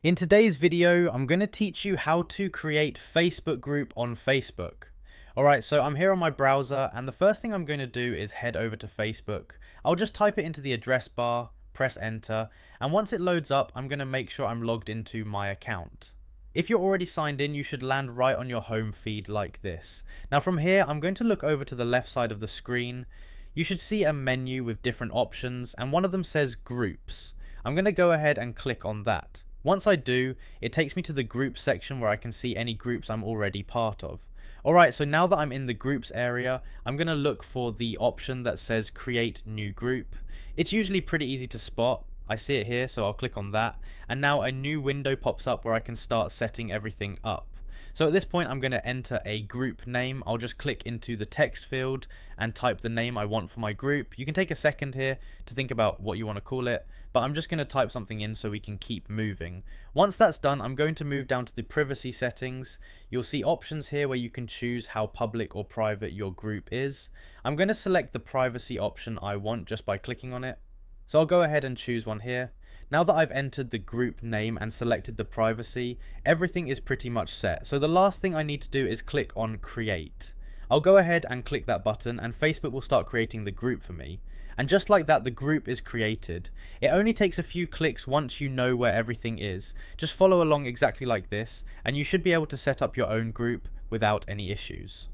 In today's video, I'm going to teach you how to create Facebook group on Facebook. Alright, so I'm here on my browser and the first thing I'm going to do is head over to Facebook. I'll just type it into the address bar, press enter, and once it loads up, I'm going to make sure I'm logged into my account. If you're already signed in, you should land right on your home feed like this. Now from here, I'm going to look over to the left side of the screen. You should see a menu with different options and one of them says groups. I'm going to go ahead and click on that. Once I do, it takes me to the groups section where I can see any groups I'm already part of. Alright, so now that I'm in the groups area, I'm going to look for the option that says create new group. It's usually pretty easy to spot. I see it here, so I'll click on that. And now a new window pops up where I can start setting everything up. So at this point, I'm going to enter a group name. I'll just click into the text field and type the name I want for my group. You can take a second here to think about what you want to call it, but I'm just going to type something in so we can keep moving. Once that's done, I'm going to move down to the privacy settings. You'll see options here where you can choose how public or private your group is. I'm going to select the privacy option I want just by clicking on it. So I'll go ahead and choose one here. Now that I've entered the group name and selected the privacy, everything is pretty much set. So the last thing I need to do is click on create. I'll go ahead and click that button and Facebook will start creating the group for me. And just like that, the group is created. It only takes a few clicks once you know where everything is. Just follow along exactly like this and you should be able to set up your own group without any issues.